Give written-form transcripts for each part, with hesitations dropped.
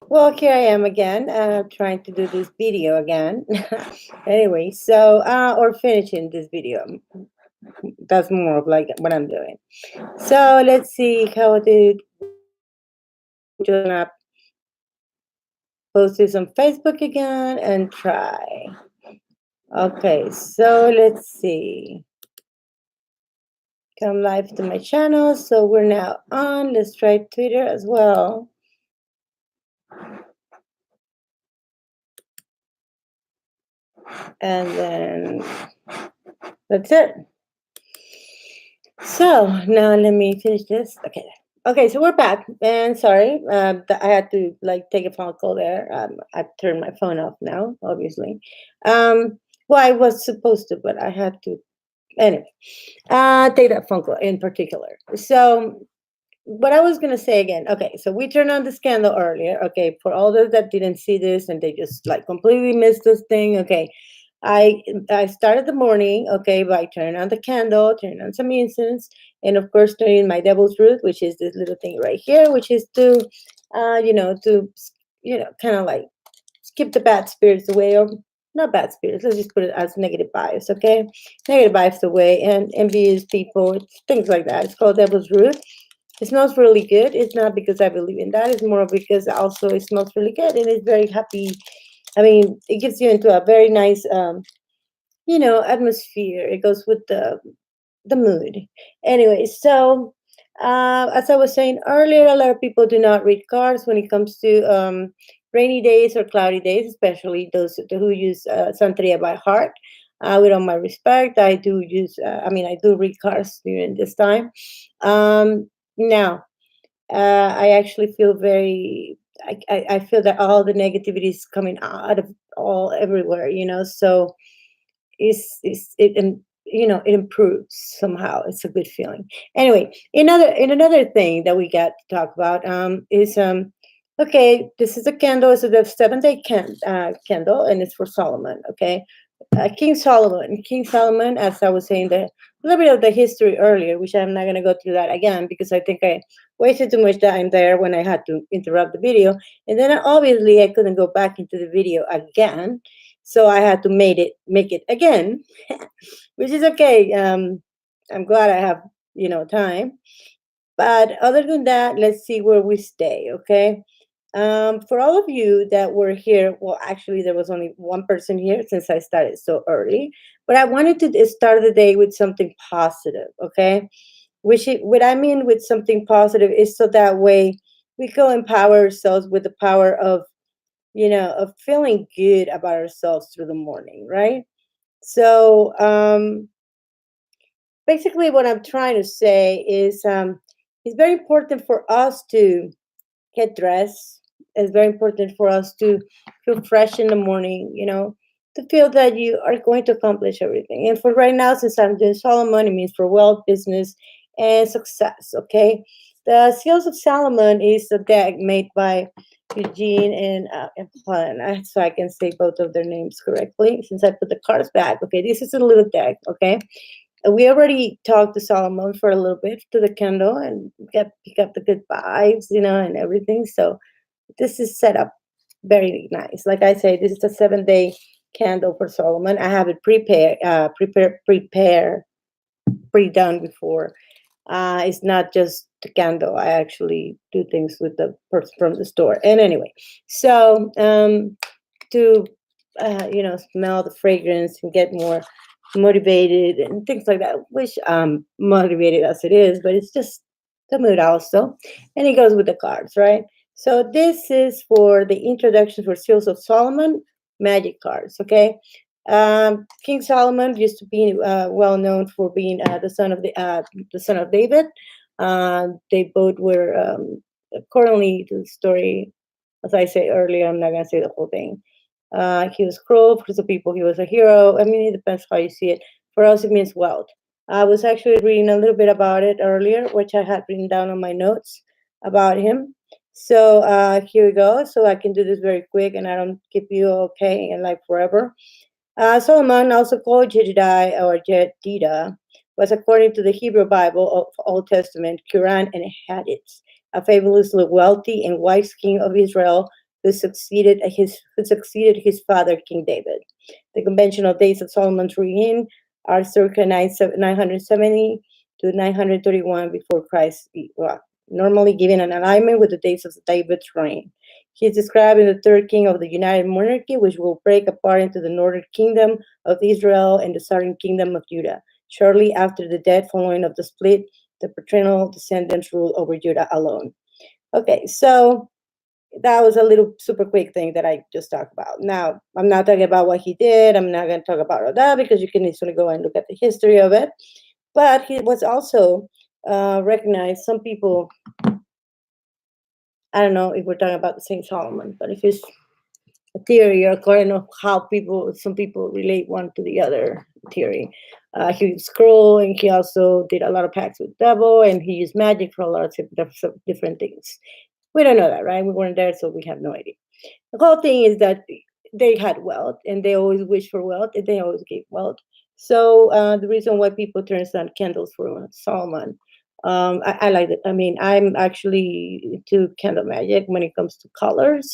Well, here I am again, trying to do this video again. Anyway, so or finishing this video. That's more of like what I'm doing. So let's see how did join up, post this on Facebook again, and try. Okay, so let's see. Come live to my channel. So we're now on. Let's try Twitter as well. And then that's it. So now let me finish this. Okay. Okay, so we're back. And sorry, I had to like take a phone call there. I turned my phone off now, obviously. Um, well, I was supposed to, but I had to anyway. Take that phone call in particular. So what I was gonna say again. Okay, so we turned on the scandal earlier. Okay, for all those that didn't see this and they just like completely missed this thing. Okay, I started the morning. Okay, by turning on the candle, turning on some incense, and of course turning my devil's root, which is this little thing right here, which is to, to kind of like keep the bad spirits away, or not bad spirits. Let's just put it as negative vibes. Okay, negative vibes away and envious people, things like that. It's called devil's root. It smells really good. It's not because I believe in that. It's more because also it smells really good and it's very happy. I mean, it gives you into a very nice, atmosphere. It goes with the mood. Anyway, so as I was saying earlier, a lot of people do not read cards when it comes to rainy days or cloudy days, especially those who use Santeria by heart. With all my respect, I do use. I do read cards during this time. Now, I actually feel very. I feel that all the negativity is coming out of all everywhere. So it improves somehow. It's a good feeling. Anyway, another thing that we got to talk about is okay, this is a candle. It's the 7 day candle, and it's for Solomon. Okay, King Solomon, as I was saying, a little bit of the history earlier, which I'm not going to go through that again because I think I wasted too much time there when I had to interrupt the video, and then obviously I couldn't go back into the video again, so I had to make it again, which is okay. I'm glad I have time. But other than that, let's see where we stay. Okay. For all of you that were here, well, actually, there was only one person here since I started so early, but I wanted to start the day with something positive, okay? What I mean with something positive is so that way we can empower ourselves with the power of feeling good about ourselves through the morning, right? So, basically, what I'm trying to say is it's very important for us to get dressed. It's very important for us to feel fresh in the morning, to feel that you are going to accomplish everything. And for right now, since I'm doing Solomon, it means for wealth, business, and success. Okay. The Seals of Solomon is a deck made by Eugene and Helen, so I can say both of their names correctly since I put the cards back. Okay, this is a little deck. Okay, we already talked to Solomon for a little bit to the candle and pick up the good vibes, and everything. So this is set up very nice. Like I say, this is a 7 day candle for Solomon. I have it pre-done before. It's not just the candle. I actually do things with the person from the store. And anyway, so to smell the fragrance and get more motivated and things like that, which motivated as it is, but it's just the mood also. And it goes with the cards, right? So this is for the introduction for Seals of Solomon magic cards, okay? King Solomon used to be well known for being the son of David. They both were currently the story, as I said earlier. I'm not gonna say the whole thing. He was cruel for some people. He was a hero. I mean, it depends how you see it. For us, it means wealth. I was actually reading a little bit about it earlier, which I had written down on my notes about him. So here we go. So I can do this very quick, and I don't keep you okay and like forever. Solomon, also called Jedediah or Jedida, was, according to the Hebrew Bible of Old Testament, Quran and Hadiths, a fabulously wealthy and wise king of Israel who succeeded his father, King David. The conventional days of Solomon's reign are circa 970 to 931 before Christ, well, normally given an alignment with the days of David's reign. He is described in the third king of the United Monarchy, which will break apart into the northern kingdom of Israel and the southern kingdom of Judah. Shortly after the death following of the split, the paternal descendants ruled over Judah alone. Okay, so that was a little super quick thing that I just talked about. Now, I'm not talking about what he did. I'm not going to talk about all that because you can easily go and look at the history of it. But he was also recognized. Some people, I don't know if we're talking about the same Solomon, but if it's a theory according to how some people relate one to the other theory. He was cruel, and he also did a lot of pacts with the devil, and he used magic for a lot of different things. We don't know that, right? We weren't there, so we have no idea. The whole thing is that they had wealth, and they always wished for wealth, and they always gave wealth. So the reason why people turn on candles for Solomon, I like it. I mean, I'm actually into candle magic when it comes to colors.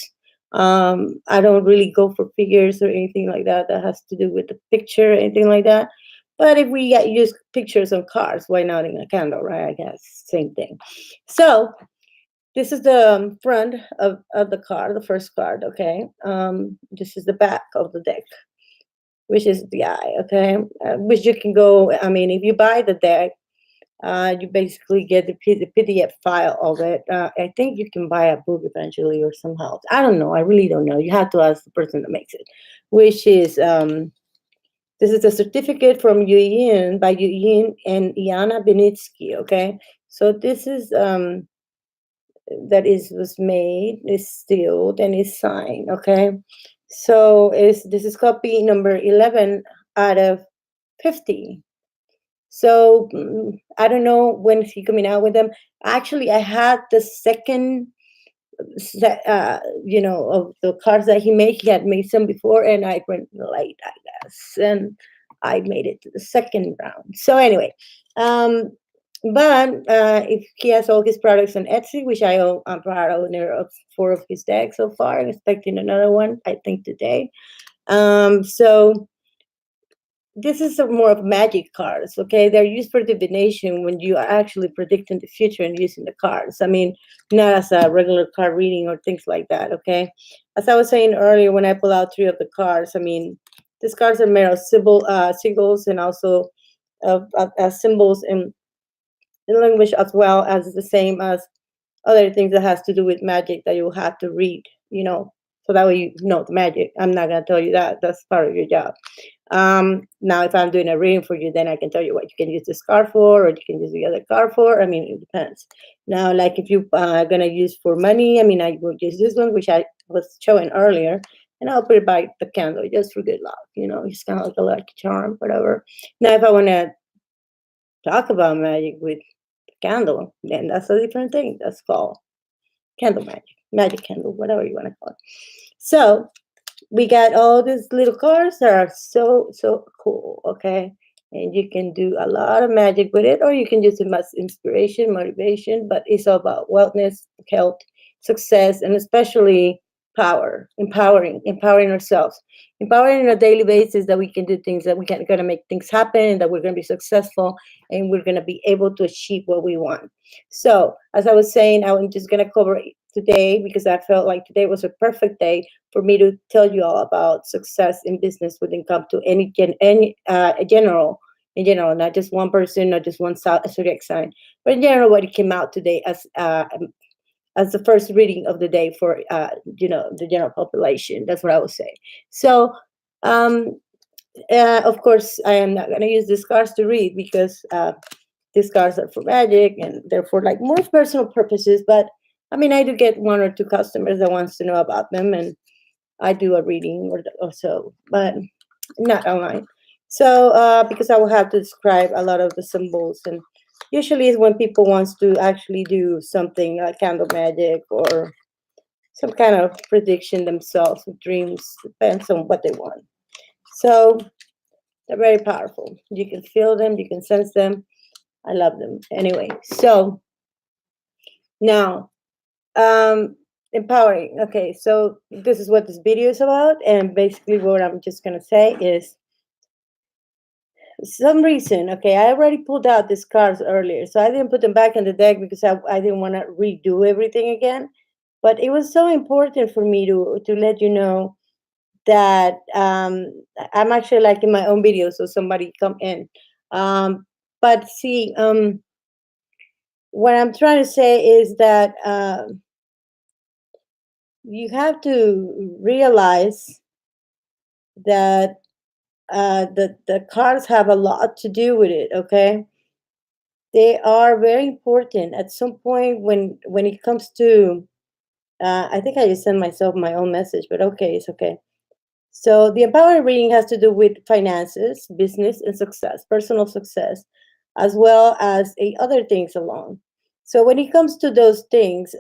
I don't really go for figures or anything like that that has to do with the picture, anything like that. But if we use pictures on cards, why not in a candle, right? I guess same thing. So this is the front of the card, the first card, okay? This is the back of the deck, which is the eye, okay? Which you can go, I mean, if you buy the deck, you basically get the PDF file of it. I think you can buy a book eventually or somehow. I don't know. I really don't know. You have to ask the person that makes it, which is, this is a certificate from Yuyin by Yuyin and Iana Benitsky, okay? So this is, was made, is sealed, and is signed, okay? So this is copy number 11 out of 50. So I don't know when is he coming out with them. Actually, I had the second set, of the cards that he made. He had made some before, and I went late, I guess, and I made it to the second round. So anyway, but if he has all his products on Etsy, which I'm proud owner of 4 of his decks so far, I'm expecting another one, I think today. So this is more of magic cards, okay? They're used for divination when you are actually predicting the future and using the cards. I mean, not as a regular card reading or things like that, okay? As I was saying earlier, when I pull out 3 of the cards, I mean, these cards are made of symbols and also of symbols in language, as well as the same as other things that has to do with magic that you have to read, so that way you know the magic. I'm not going to tell you that. That's part of your job. Now, if I'm doing a reading for you, then I can tell you what you can use this card for, or you can use the other card for. I mean, it depends. Now, like if you are going to use for money, I mean, I would use this one, which I was showing earlier, and I'll put it by the candle just for good luck. It's kind of like a lucky charm, whatever. Now, if I want to talk about magic with candle, then that's a different thing. That's called candle magic candle, whatever you want to call it. So we got all these little cards that are so cool, okay? And you can do a lot of magic with it, or you can use it as inspiration, motivation, but it's all about wellness, health, success, and especially power, empowering ourselves, empowering on a daily basis, that we can do things, that we can gonna make things happen, that we're gonna be successful, and we're gonna be able to achieve what we want. So as I was saying, I'm just gonna cover today because I felt like today was a perfect day for me to tell you all about success in business when it comes to any general, in general, not just one person, not just one zodiac sign, but in general, what it came out today as the first reading of the day for the general population. That's what I would say. So of course, I am not going to use these cards to read because these cards are for magic and they're for like more personal purposes. But I mean, I do get 1 or 2 customers that wants to know about them, and I do a reading or so, but not online. So because I will have to describe a lot of the symbols, and usually is when people wants to actually do something like candle magic or some kind of prediction themselves with dreams, depends on what they want. So they're very powerful. You can feel them, you can sense them. I love them. Anyway, so now empowering. Okay, so this is what this video is about, and basically what I'm just gonna say is some reason. Okay, I already pulled out these cards earlier, so I didn't put them back in the deck because I didn't want to redo everything again. But it was so important for me to let you know that I'm actually liking my own video, so somebody come in. Um, but see, what I'm trying to say is that you have to realize that the cards have a lot to do with it. Okay, they are very important. At some point, when it comes to, I think I just sent myself my own message, but okay, it's okay. So the empowerment reading has to do with finances, business, and success, personal success, as well as other things along. So when it comes to those things,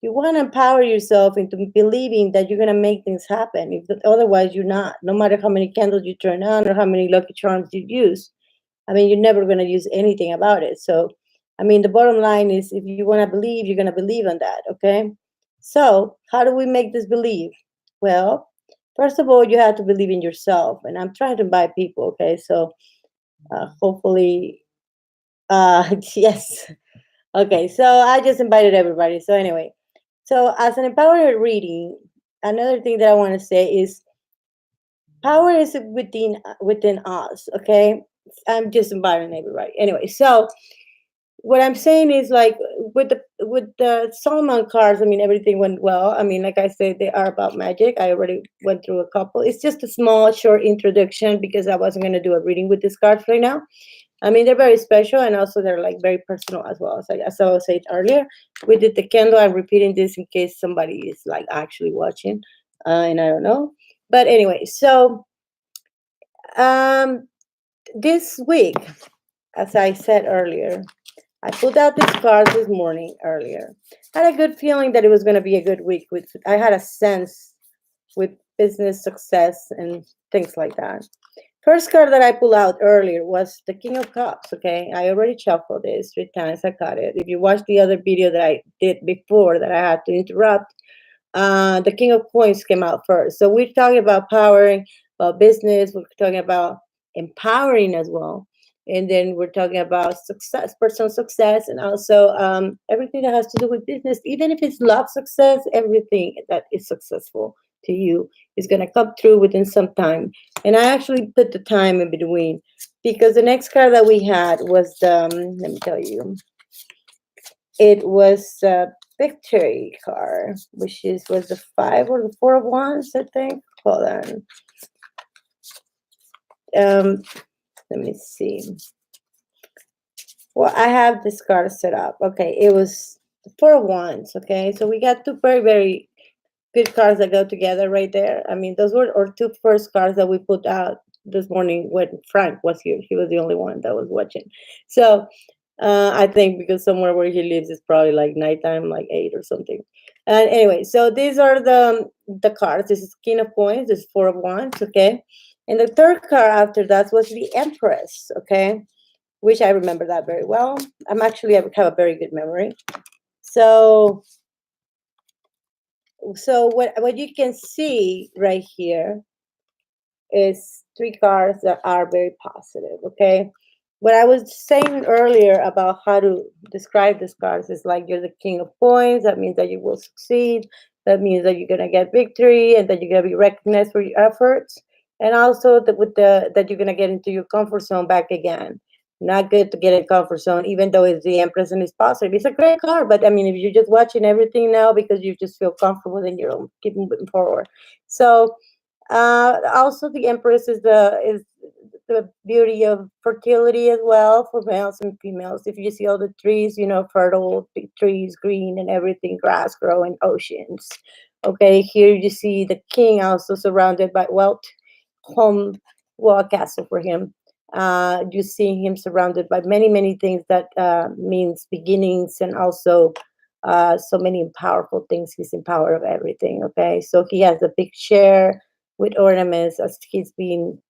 you want to empower yourself into believing that you're going to make things happen. If otherwise, you're not. No matter how many candles you turn on or how many lucky charms you use, I mean, you're never going to use anything about it. So, I mean, the bottom line is, if you want to believe, you're going to believe on that. Okay. So, how do we make this believe? Well, first of all, you have to believe in yourself. And I'm trying to invite people. Okay. So, hopefully, yes. Okay. So, I just invited everybody. So, anyway, so as an empowerment reading, another thing that I want to say is power is within us. Okay. I'm just inviting everybody. Anyway, so what I'm saying is, like, with the Solomon cards, I mean, everything went well. I mean, like I said, they are about magic. I already went through a couple. It's just a small, short introduction because I wasn't going to do a reading with these cards right now. I mean, they're very special, and also they're like very personal as well. So, as I was saying earlier, we did the candle. I'm repeating this in case somebody is like actually watching, and I don't know. But anyway, so um, this week, as I said earlier, I pulled out these cards this morning earlier. I had a good feeling that it was going to be a good week. I had a sense with business success and things like that. First card that I pulled out earlier was the King of Cups. Okay, I already shuffled this 3 times. I got it. If you watched the other video that I did before that I had to interrupt, the King of Coins came out first. So we're talking about powering, about business. We're talking about empowering as well. And then we're talking about success, personal success, and also everything that has to do with business. Even if it's love success, everything that is successful to you is going to come through within some time. And I actually put the time in between because the next card that we had was, let me tell you, it was victory card, which was the 5 or the 4 of wands, I think. Hold on. Let me see. Well, I have this card set up. Okay, it was the 4 of wands. Okay, so we got two very, very good cards that go together right there. I mean, those were our two first cards that we put out this morning when Frank was here. He was the only one that was watching. So I think because somewhere where he lives is probably like nighttime, like 8 or something. And anyway, so these are the cards. This is King of Coins. This is 4 of Wands. Okay, and the third card after that was the Empress. Okay, which I remember that very well. I have a very good memory. So what you can see right here is 3 cards that are very positive. Okay, what I was saying earlier about how to describe these cards is like you're the King of Coins. That means that you will succeed. That means that you're gonna get victory and that you're gonna be recognized for your efforts. And also that you're gonna get into your comfort zone back again. Not good to get in comfort zone, even though it's the Empress and it's positive. It's a great card, but I mean, if you're just watching everything now because you just feel comfortable, then you're keep moving forward. So also, the Empress is the beauty of fertility as well for males and females. If you see all the trees, fertile big trees, green and everything, grass growing, oceans. Okay, here you see the king also surrounded by wealth, home, well, a castle for him. You see him surrounded by many, many things that means beginnings and also so many powerful things. He's in power of everything. Okay, so he has a big chair with ornaments as he's being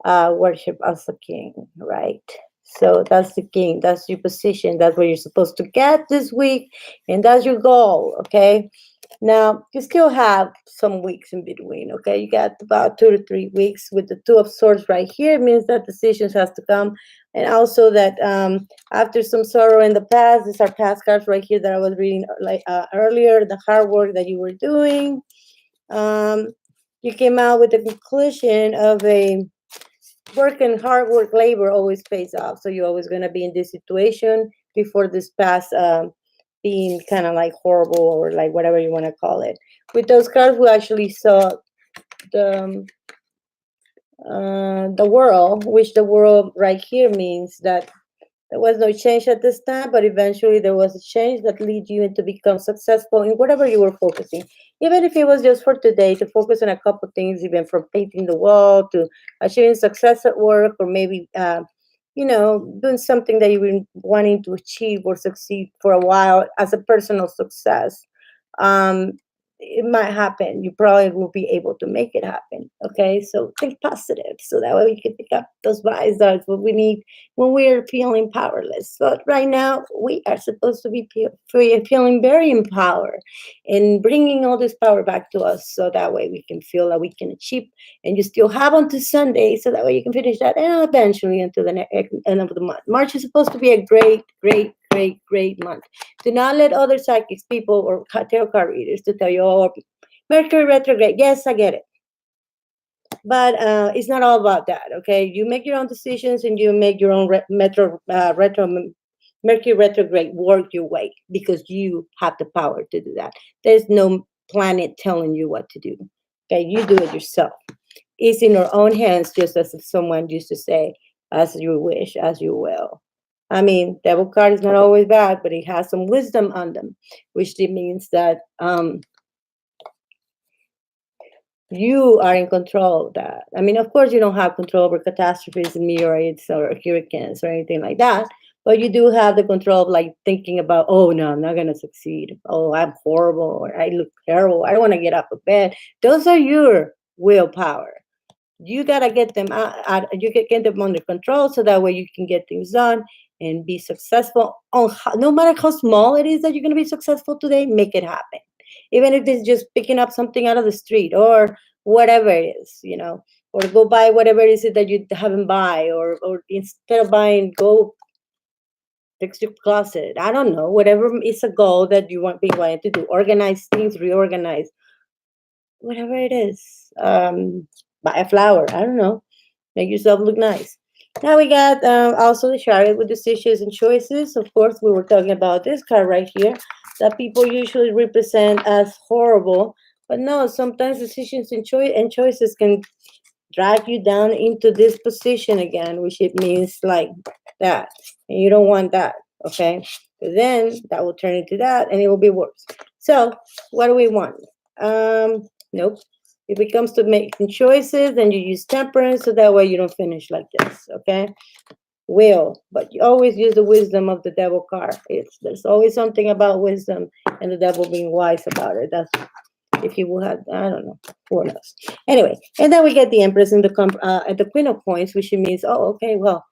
worshipped as a king, right? So that's the king. That's your position. That's where you're supposed to get this week, and that's your goal. Okay. Now you still have some weeks in between. Okay, you got about 2 to 3 weeks with the two of swords right here. It means that decisions has to come, and also that after some sorrow in the past, these are past cards right here that I was reading like earlier. The hard work that you were doing, um, you came out with the conclusion of a work and hard work labor always pays off. So you're always going to be in this situation before this past being kind of like horrible or like whatever you want to call it. With those cards, we actually saw the the world, which the world right here means that there was no change at this time, but eventually there was a change that lead you to become successful in whatever you were focusing. Even if it was just for today, to focus on a couple things, even from painting the wall to achieving success at work, or maybe doing something that you've been wanting to achieve or succeed for a while as a personal success. Um, it might happen. You probably will be able to make it happen. Okay, so think positive, so that way we can pick up those vibes. That's what we need when we are feeling powerless. But right now, we are supposed to be feeling very empowered and bringing all this power back to us, so that way we can feel that we can achieve. And you still have until Sunday, so that way you can finish that, and eventually until the end of the month. March is supposed to be a great, great, great, great month. Do not let other psychics, people, or tarot card readers to tell you, oh, Mercury retrograde. Yes, I get it, but it's not all about that. Okay, you make your own decisions and you make your own Mercury retrograde work your way, because you have the power to do that. There's no planet telling you what to do. Okay, you do it yourself. It's in your own hands, just as if someone used to say, as you wish, as you will. I mean, devil card is not always bad, but it has some wisdom on them, which means that you are in control of that. I mean, of course, you don't have control over catastrophes and meteorites or hurricanes or anything like that, but you do have the control of like thinking about, oh no, I'm not gonna succeed. Oh, I'm horrible, or I look terrible. I don't want to get up of bed. Those are your willpower. You gotta get them out, you can get them under control, so that way you can get things done and be successful on no matter how small it is that you're gonna be successful today. Make it happen, even if it's just picking up something out of the street or whatever it is, or go buy whatever it is that you haven't buy, or instead of buying, go fix your closet. I don't know, whatever is a goal that you want, be wanting to do, organize things, reorganize, whatever it is. Buy a flower, I don't know, make yourself look nice. Now we got also the chariot with decisions and choices. Of course, we were talking about this card right here that people usually represent as horrible, but no, sometimes decisions and choices can drag you down into this position again, which it means like that, and you don't want that. Okay, then that will turn into that, and it will be worse. So, what do we want? Nope. If it comes to making choices, then you use temperance, so that way you don't finish like this. Okay, will, but you always use the wisdom of the devil card. There's always something about wisdom and the devil being wise about it. That's if you will have, I don't know, who knows. Anyway, and then we get the empress and the queen of coins, which means, oh, okay, well,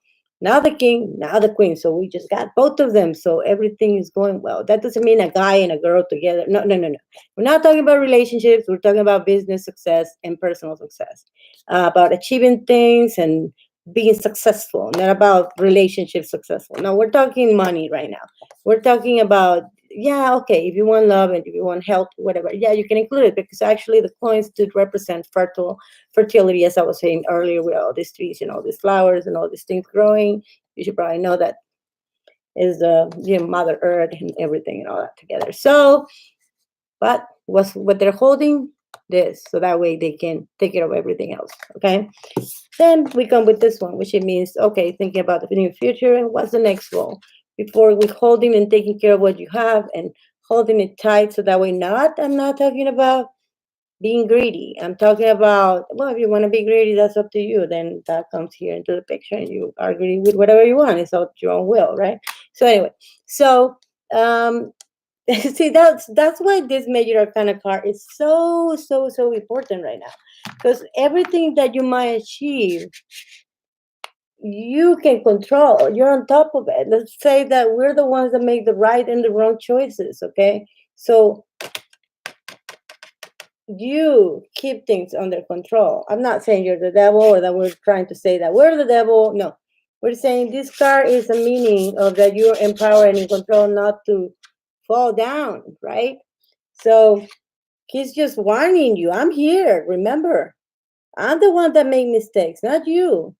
now the king, now the queen. So we just got both of them. So everything is going well. That doesn't mean a guy and a girl together. No, no, no, no. We're not talking about relationships. We're talking about business success and personal success, about achieving things and being successful, not about relationship successful. Now we're talking money right now. We're talking about, yeah, okay, if you want love and if you want health, whatever, yeah, you can include it, because actually the coins do represent fertility, as I was saying earlier, with all these trees and all these flowers and all these things growing. You should probably know that is the Mother Earth and everything and all that together. So, but what they're holding this, so that way they can take care of everything else. Okay. Then we come with this one, which it means, okay, thinking about the new future and what's the next goal before withholding and taking care of what you have and holding it tight, so that way I'm not talking about being greedy. I'm talking about, well, if you want to be greedy, that's up to you. Then that comes here into the picture, and you are greedy with whatever you want. It's up to your own will, right? So anyway, so see, that's why this major arcana card is so so so important right now, because everything that you might achieve, you can control. You're on top of it. Let's say that we're the ones that make the right and the wrong choices, okay? So you keep things under control. I'm not saying you're the devil or that we're trying to say that we're the devil. No, we're saying this card is a meaning of that you're empowered and in control not to fall down, right? So he's just warning you. I'm here. Remember, I'm the one that made mistakes, not you.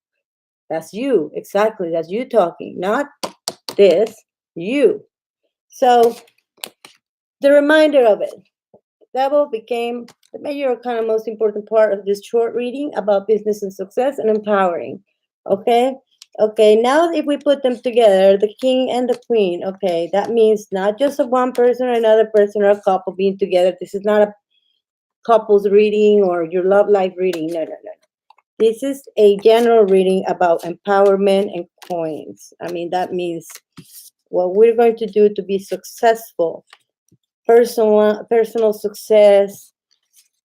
That's you. Exactly. That's you talking, not this, you. So the reminder of it. Devil became the major kind of most important part of this short reading about business and success and empowering. Okay? Okay, now if we put them together, the king and the queen, okay, that means not just a one person or another person or a couple being together. This is not a couples reading or your love life reading. No, no, no. This is a general reading about empowerment and coins. I mean, that means what we're going to do to be successful, personal success,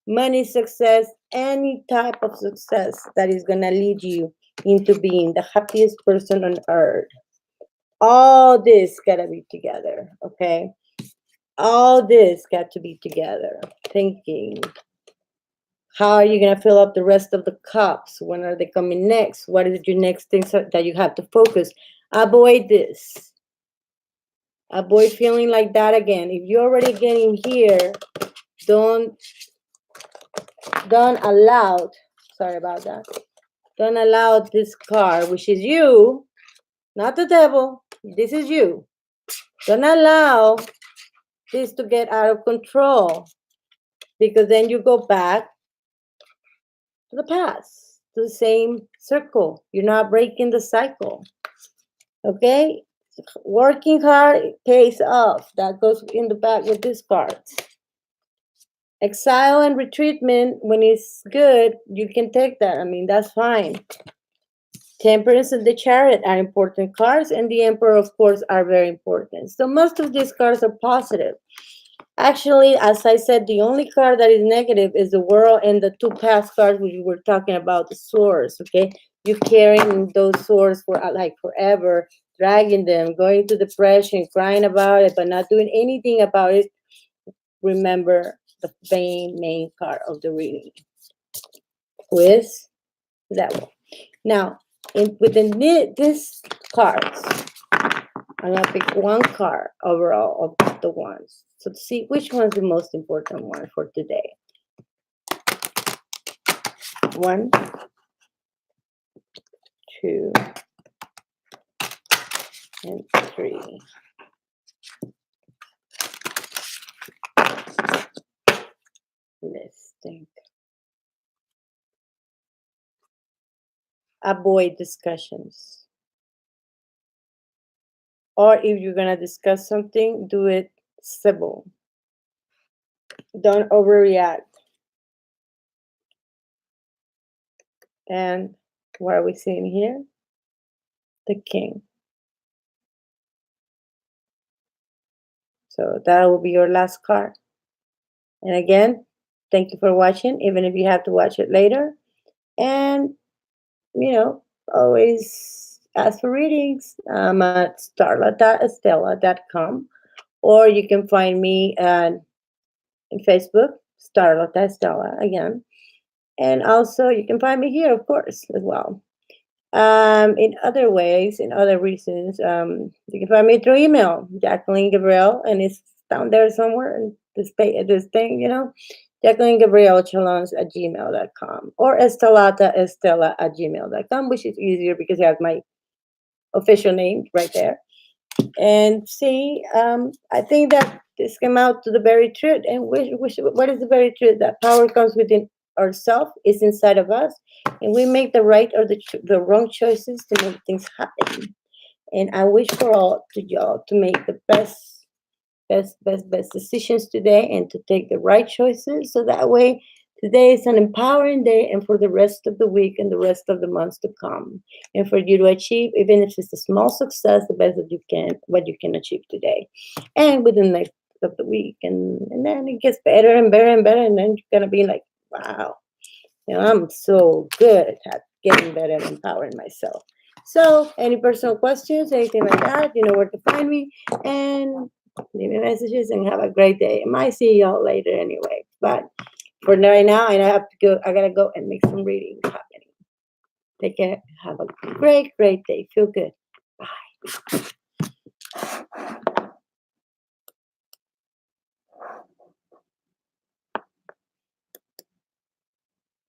money success, any type of success that is going to lead you into being the happiest person on earth. All this got to be together, okay? All this got to be together. Thinking, how are you going to fill up the rest of the cups? When are they coming next? What is your next thing that you have to focus? Avoid this. Avoid feeling like that again. If you're already getting here, don't allow, sorry about that. Don't allow this card, which is you, not the devil. This is you. Don't allow this to get out of control, because then you go back to the past, to the same circle. You're not breaking the cycle. Okay? Working hard pays off. That goes in the back with this card. Exile and retreatment, when it's good, you can take that. I mean, that's fine. Temperance and the Chariot are important cards, and the Emperor, of course, are very important. So most of these cards are positive. Actually, as I said, the only card that is negative is the World and the two past cards, which we were talking about, the swords, okay? You carrying those swords for like forever, dragging them, going to depression, crying about it, but not doing anything about it. Remember the main card of the reading, who is that one. Now, within this cards, I'm gonna pick one card overall of the ones. So to see which one's the most important one for today. 1, 2, and 3. Let's think. Avoid discussions. Or if you're gonna discuss something, do it civil. Don't overreact. And what are we seeing here? The king. So that will be your last card. And again, thank you for watching, even if you have to watch it later. And, always ask for readings. I'm at starla.estella.com, or you can find me on Facebook, Starla Estella again. And also you can find me here, of course, as well. In other ways, in other reasons, you can find me through email, Jacqueline Gabriel, and it's down there somewhere in this thing, Jacqueline Gabriel Chalons at gmail.com, or Estella@gmail.com, which is easier because I have my official name right there. And see, I think that this came out to the very truth. And what is the very truth? That power comes within ourselves, is inside of us, and we make the right or the wrong choices to make things happen. And I wish for all to y'all to make the best decisions today, and to take the right choices, so that way today is an empowering day, and for the rest of the week and the rest of the months to come, and for you to achieve, even if it's a small success, the best that you can, what you can achieve today and within the next of the week. And then it gets better and better and better, and then you're gonna be like, wow, I'm so good at getting better and empowering myself. So, any personal questions, anything like that, you know where to find me, and leave me messages and have a great day. I might see y'all later anyway, but for right now, I have to go. I gotta go and make some reading happening. Take care. Have a great, great day. Feel good. Bye.